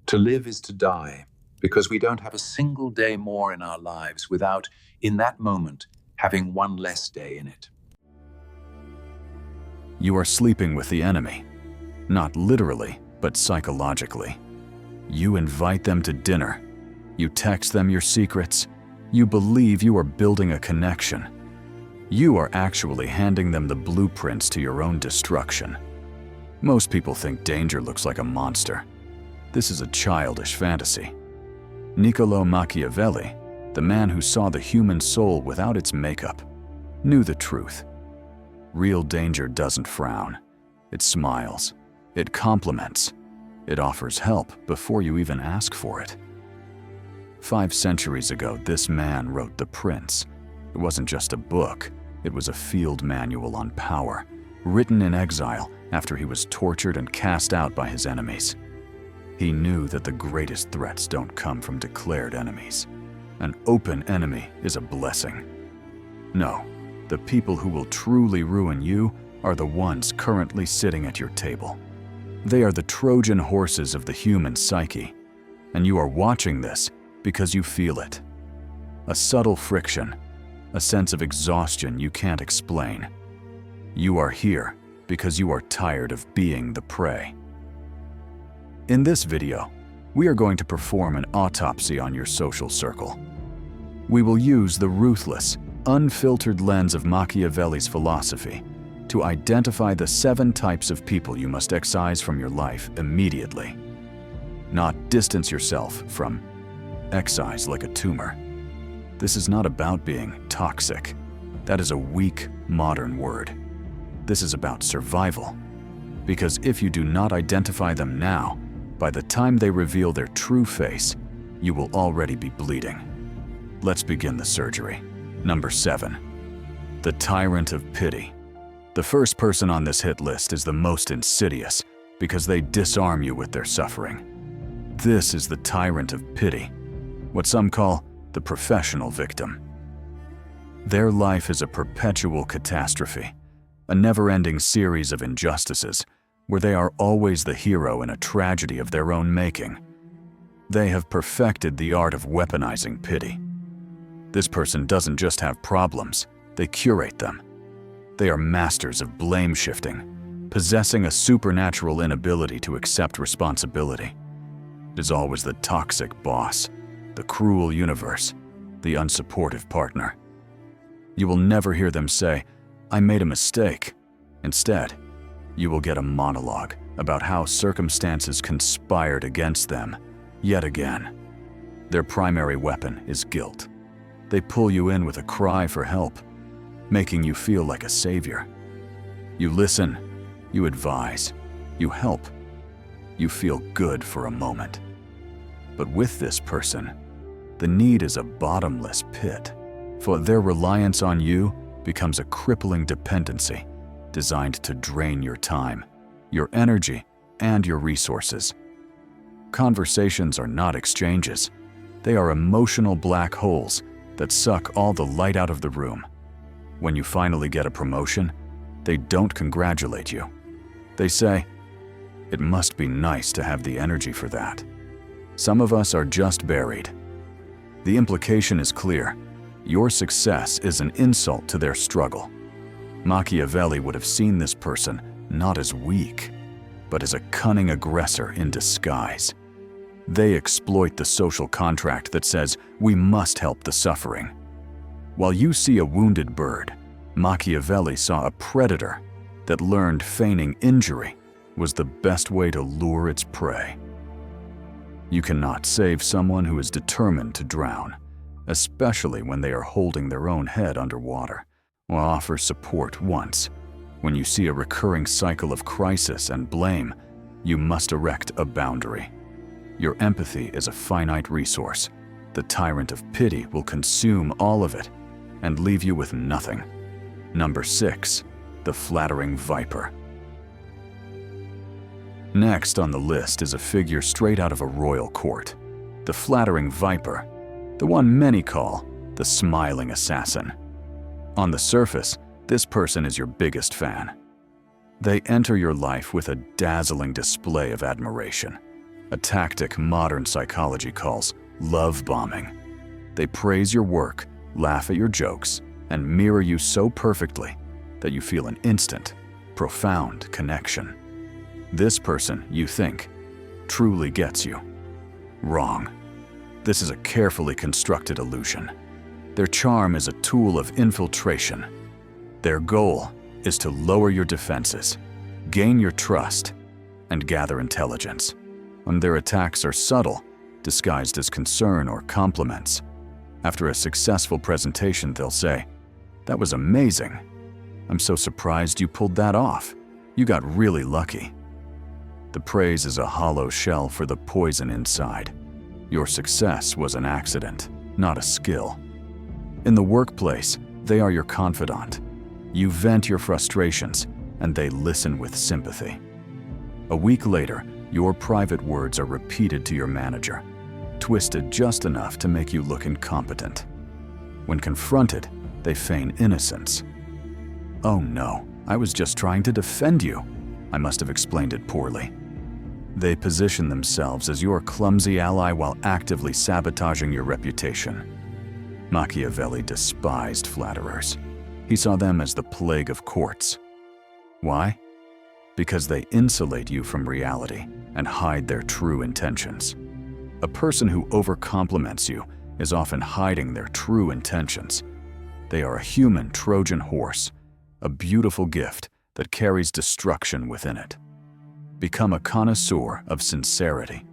To live is to die, because we don't have a single day more in our lives without, in that moment, having one less day in it. You are sleeping with the enemy, not literally, but psychologically. You invite them to dinner. You text them your secrets. You believe you are building a connection. You are actually handing them the blueprints to your own destruction. Most people think danger looks like a monster. This is a childish fantasy. Niccolò Machiavelli, the man who saw the human soul without its makeup, knew the truth. Real danger doesn't frown. It smiles. It compliments. It offers help before you even ask for it. 5 centuries ago, this man wrote The Prince. It wasn't just a book. It was a field manual on power, written in exile after he was tortured and cast out by his enemies. He knew that the greatest threats don't come from declared enemies. An open enemy is a blessing. No, the people who will truly ruin you are the ones currently sitting at your table. They are the Trojan horses of the human psyche, and you are watching this because you feel it. A subtle friction, a sense of exhaustion you can't explain. You are here because you are tired of being the prey. In this video, we are going to perform an autopsy on your social circle. We will use the ruthless, unfiltered lens of Machiavelli's philosophy to identify the 7 types of people you must excise from your life immediately. Not distance yourself from. Excise like a tumor. This is not about being toxic. That is a weak, modern word. This is about survival. Because if you do not identify them now, by the time they reveal their true face, you will already be bleeding. Let's begin the surgery. Number 7. The tyrant of pity. The first person on this hit list is the most insidious because they disarm you with their suffering. This is the tyrant of pity, what some call the professional victim. Their life is a perpetual catastrophe, a never-ending series of injustices where they are always the hero in a tragedy of their own making. They have perfected the art of weaponizing pity. This person doesn't just have problems, they curate them. They are masters of blame shifting, possessing a supernatural inability to accept responsibility. It is always the toxic boss, the cruel universe, the unsupportive partner. You will never hear them say, "I made a mistake." Instead, you will get a monologue about how circumstances conspired against them, yet again. Their primary weapon is guilt. They pull you in with a cry for help, making you feel like a savior. You listen, you advise, you help, you feel good for a moment. But with this person, the need is a bottomless pit, for their reliance on you becomes a crippling dependency designed to drain your time, your energy, and your resources. Conversations are not exchanges. They are emotional black holes that suck all the light out of the room. When you finally get a promotion, they don't congratulate you. They say, "It must be nice to have the energy for that." Some of us are just buried. The implication is clear. Your success is an insult to their struggle. Machiavelli would have seen this person not as weak, but as a cunning aggressor in disguise. They exploit the social contract that says we must help the suffering. While you see a wounded bird, Machiavelli saw a predator that learned feigning injury was the best way to lure its prey. You cannot save someone who is determined to drown, especially when they are holding their own head underwater, or offer support once. When you see a recurring cycle of crisis and blame, you must erect a boundary. Your empathy is a finite resource. The tyrant of pity will consume all of it and leave you with nothing. Number 6. The flattering viper. Next on the list is a figure straight out of a royal court. The flattering viper, the one many call the smiling assassin. On the surface, this person is your biggest fan. They enter your life with a dazzling display of admiration, a tactic modern psychology calls love bombing. They praise your work, laugh at your jokes, and mirror you so perfectly that you feel an instant, profound connection. This person, you think, truly gets you. Wrong. This is a carefully constructed illusion. Their charm is a tool of infiltration. Their goal is to lower your defenses, gain your trust, and gather intelligence. When their attacks are subtle, disguised as concern or compliments. After a successful presentation, they'll say, "That was amazing. I'm so surprised you pulled that off. You got really lucky." The praise is a hollow shell for the poison inside. Your success was an accident, not a skill. In the workplace, they are your confidant. You vent your frustrations, and they listen with sympathy. A week later, your private words are repeated to your manager, twisted just enough to make you look incompetent. When confronted, they feign innocence. "Oh no, I was just trying to defend you. I must have explained it poorly." They position themselves as your clumsy ally while actively sabotaging your reputation. Machiavelli despised flatterers. He saw them as the plague of courts. Why? Because they insulate you from reality and hide their true intentions. A person who overcompliments you is often hiding their true intentions. They are a human Trojan horse, a beautiful gift that carries destruction within it. Become a connoisseur of sincerity.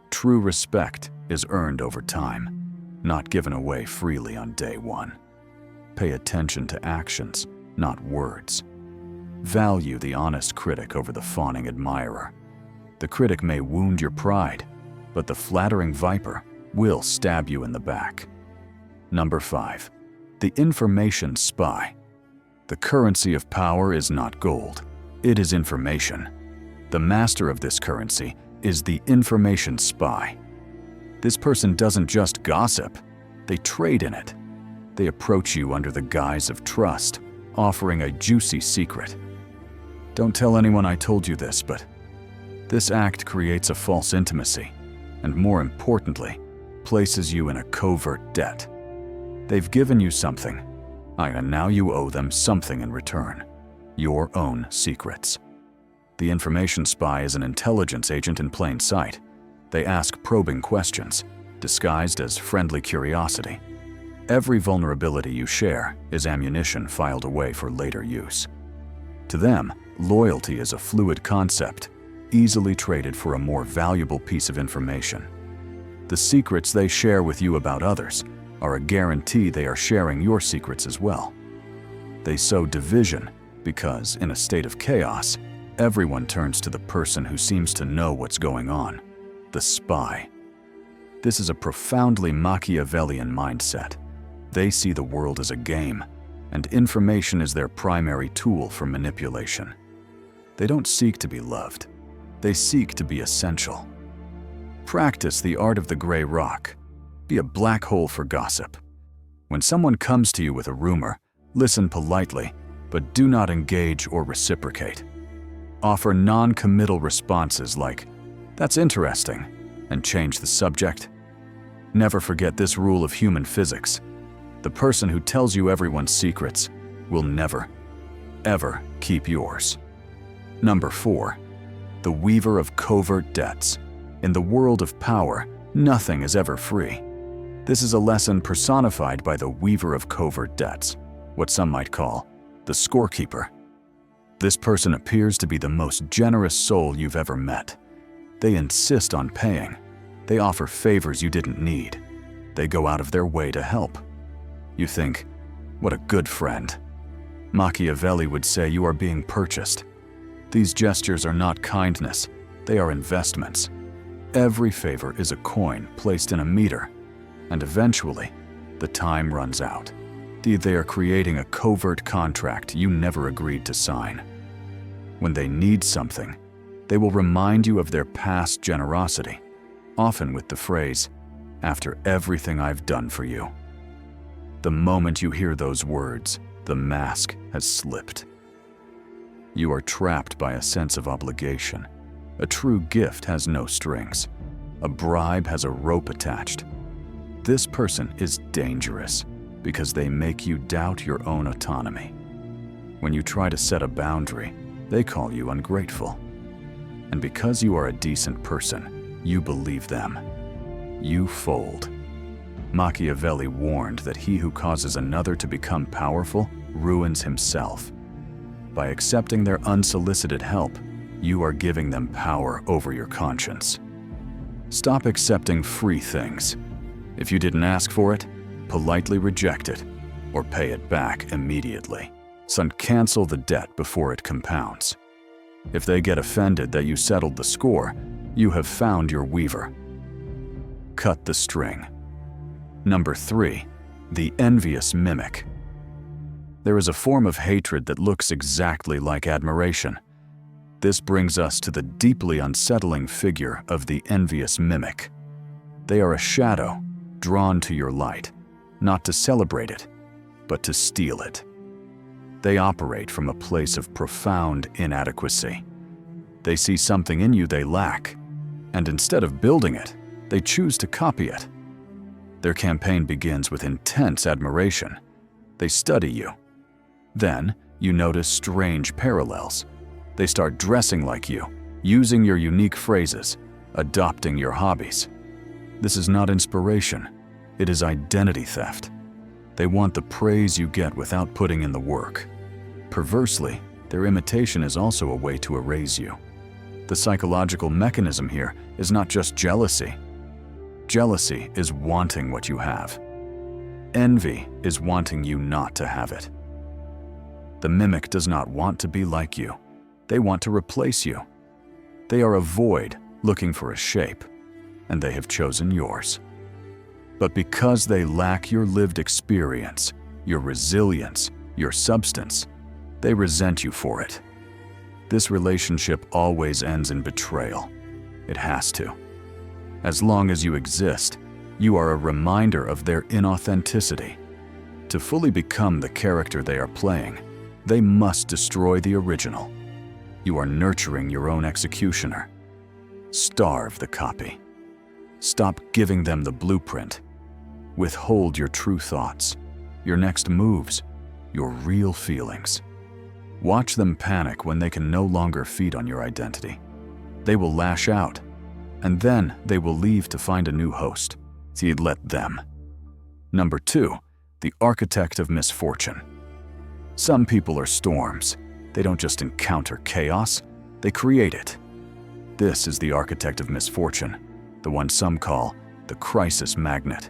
True respect is earned over time, not given away freely on day one. Pay attention to actions, not words. Value the honest critic over the fawning admirer. The critic may wound your pride, but the flattering viper will stab you in the back. Number 5. The information spy. The currency of power is not gold. It is information. The master of this currency is the information spy. This person doesn't just gossip, they trade in it. They approach you under the guise of trust, offering a juicy secret. Don't tell anyone I told you this, but this act creates a false intimacy, and more importantly, places you in a covert debt. They've given you something, and now you owe them something in return. Your own secrets. The information spy is an intelligence agent in plain sight. They ask probing questions, disguised as friendly curiosity. Every vulnerability you share is ammunition filed away for later use. To them, loyalty is a fluid concept, easily traded for a more valuable piece of information. The secrets they share with you about others are a guarantee they are sharing your secrets as well. They sow division because, in a state of chaos, everyone turns to the person who seems to know what's going on, the spy. This is a profoundly Machiavellian mindset. They see the world as a game, and information is their primary tool for manipulation. They don't seek to be loved. They seek to be essential. Practice the art of the gray rock. Be a black hole for gossip. When someone comes to you with a rumor, listen politely, but do not engage or reciprocate. Offer non-committal responses like, "That's interesting," and change the subject. Never forget this rule of human physics. The person who tells you everyone's secrets will never, ever keep yours. Number 4. The weaver of covert debts. In the world of power, nothing is ever free. This is a lesson personified by the weaver of covert debts, what some might call the scorekeeper. This person appears to be the most generous soul you've ever met. They insist on paying. They offer favors you didn't need. They go out of their way to help. You think, what a good friend. Machiavelli would say you are being purchased. These gestures are not kindness, they are investments. Every favor is a coin placed in a meter, and eventually, the time runs out. They are creating a covert contract you never agreed to sign. When they need something, they will remind you of their past generosity, often with the phrase, "After everything I've done for you." The moment you hear those words, the mask has slipped. You are trapped by a sense of obligation. A true gift has no strings. A bribe has a rope attached. This person is dangerous because they make you doubt your own autonomy. When you try to set a boundary, they call you ungrateful. And because you are a decent person, you believe them. You fold. Machiavelli warned that he who causes another to become powerful ruins himself. By accepting their unsolicited help, you are giving them power over your conscience. Stop accepting free things. If you didn't ask for it, politely reject it or pay it back immediately. Son, cancel the debt before it compounds. If they get offended that you settled the score, you have found your weaver. Cut the string. Number 3, the envious mimic. There is a form of hatred that looks exactly like admiration. This brings us to the deeply unsettling figure of the envious mimic. They are a shadow drawn to your light, not to celebrate it, but to steal it. They operate from a place of profound inadequacy. They see something in you they lack, and instead of building it, they choose to copy it. Their campaign begins with intense admiration. They study you. Then, you notice strange parallels. They start dressing like you, using your unique phrases, adopting your hobbies. This is not inspiration. It is identity theft. They want the praise you get without putting in the work. Perversely, their imitation is also a way to erase you. The psychological mechanism here is not just jealousy. Jealousy is wanting what you have. Envy is wanting you not to have it. The mimic does not want to be like you. They want to replace you. They are a void looking for a shape, and they have chosen yours. But because they lack your lived experience, your resilience, your substance, they resent you for it. This relationship always ends in betrayal. It has to. As long as you exist, you are a reminder of their inauthenticity. To fully become the character they are playing, they must destroy the original. You are nurturing your own executioner. Starve the copy. Stop giving them the blueprint. Withhold your true thoughts, your next moves, your real feelings. Watch them panic when they can no longer feed on your identity. They will lash out, and then they will leave to find a new host. See, let them. Number 2, the architect of misfortune. Some people are storms. They don't just encounter chaos, they create it. This is the architect of misfortune, the one some call the crisis magnet.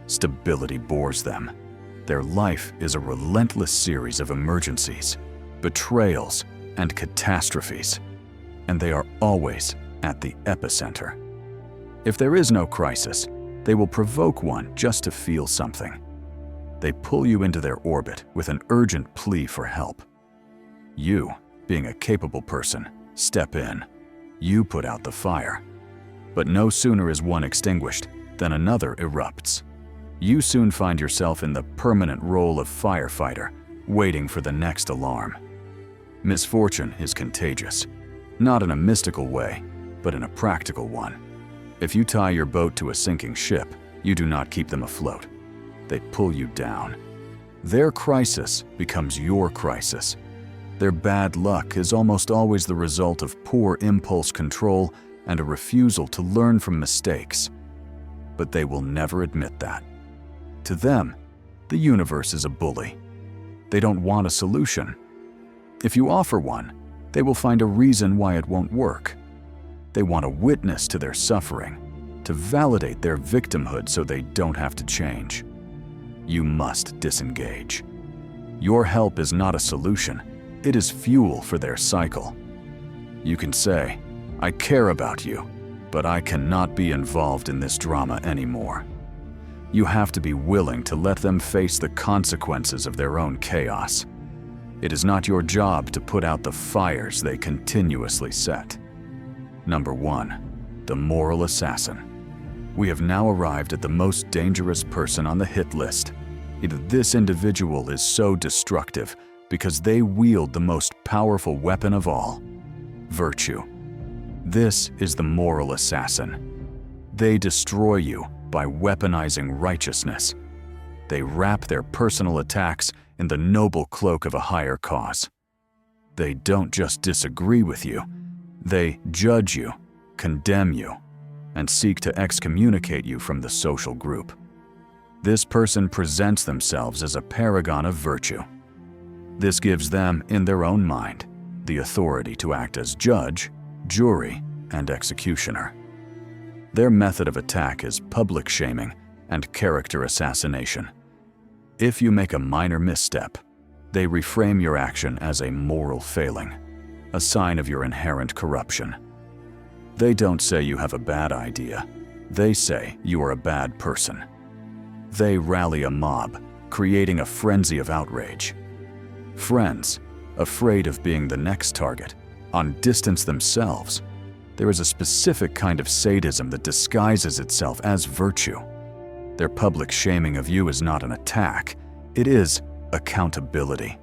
Stability bores them. Their life is a relentless series of emergencies, betrayals, and catastrophes, and they are always at the epicenter. If there is no crisis, they will provoke one just to feel something. They pull you into their orbit with an urgent plea for help. You, being a capable person, step in. You put out the fire. But no sooner is one extinguished than another erupts. You soon find yourself in the permanent role of firefighter, waiting for the next alarm. Misfortune is contagious, not in a mystical way, but in a practical one. If you tie your boat to a sinking ship, you do not keep them afloat. They pull you down. Their crisis becomes your crisis. Their bad luck is almost always the result of poor impulse control and a refusal to learn from mistakes. But they will never admit that. To them, the universe is a bully. They don't want a solution. If you offer one, they will find a reason why it won't work. They want a witness to their suffering, to validate their victimhood so they don't have to change. You must disengage. Your help is not a solution, it is fuel for their cycle. You can say, "I care about you, but I cannot be involved in this drama anymore." You have to be willing to let them face the consequences of their own chaos. It is not your job to put out the fires they continuously set. Number 1, the moral assassin. We have now arrived at the most dangerous person on the hit list. This individual is so destructive because they wield the most powerful weapon of all, virtue. This is the moral assassin. They destroy you by weaponizing righteousness. They wrap their personal attacks in the noble cloak of a higher cause. They don't just disagree with you, they judge you, condemn you, and seek to excommunicate you from the social group. This person presents themselves as a paragon of virtue. This gives them, in their own mind, the authority to act as judge, jury, and executioner. Their method of attack is public shaming and character assassination. If you make a minor misstep, they reframe your action as a moral failing, a sign of your inherent corruption. They don't say you have a bad idea. They say you are a bad person. They rally a mob, creating a frenzy of outrage. Friends, afraid of being the next target, distance themselves. There is a specific kind of sadism that disguises itself as virtue. Their public shaming of you is not an attack, it is accountability.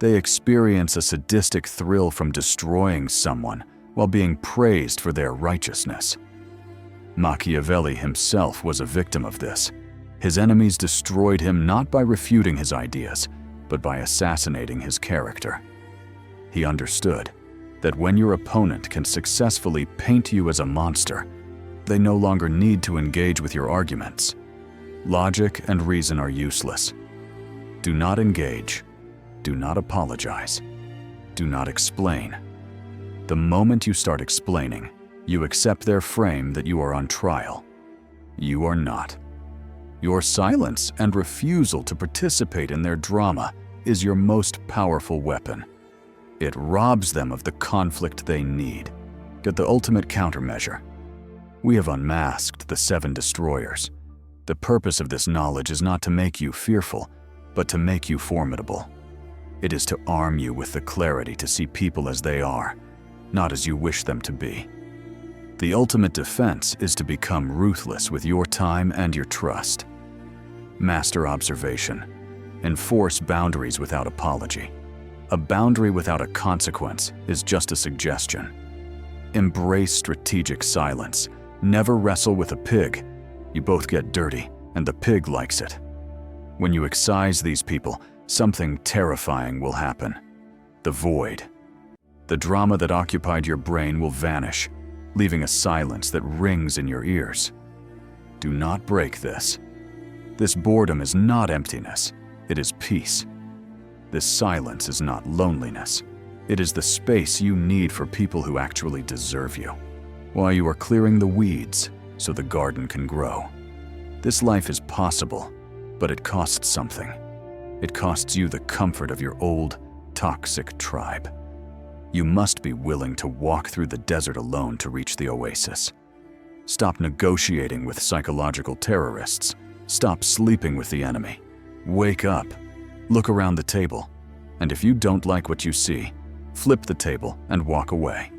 They experience a sadistic thrill from destroying someone while being praised for their righteousness. Machiavelli himself was a victim of this. His enemies destroyed him not by refuting his ideas, but by assassinating his character. He understood that when your opponent can successfully paint you as a monster, they no longer need to engage with your arguments. Logic and reason are useless. Do not engage. Do not apologize. Do not explain. The moment you start explaining, you accept their frame that you are on trial. You are not. Your silence and refusal to participate in their drama is your most powerful weapon. It robs them of the conflict they need. Get the ultimate countermeasure. We have unmasked the 7 destroyers. The purpose of this knowledge is not to make you fearful, but to make you formidable. It is to arm you with the clarity to see people as they are, not as you wish them to be. The ultimate defense is to become ruthless with your time and your trust. Master observation. Enforce boundaries without apology. A boundary without a consequence is just a suggestion. Embrace strategic silence. Never wrestle with a pig. You both get dirty, and the pig likes it. When you excise these people, something terrifying will happen. The void. The drama that occupied your brain will vanish, leaving a silence that rings in your ears. Do not break this. This boredom is not emptiness, it is peace. This silence is not loneliness. It is the space you need for people who actually deserve you, while you are clearing the weeds so the garden can grow. This life is possible, but it costs something. It costs you the comfort of your old, toxic tribe. You must be willing to walk through the desert alone to reach the oasis. Stop negotiating with psychological terrorists. Stop sleeping with the enemy. Wake up. Look around the table. And if you don't like what you see, flip the table and walk away.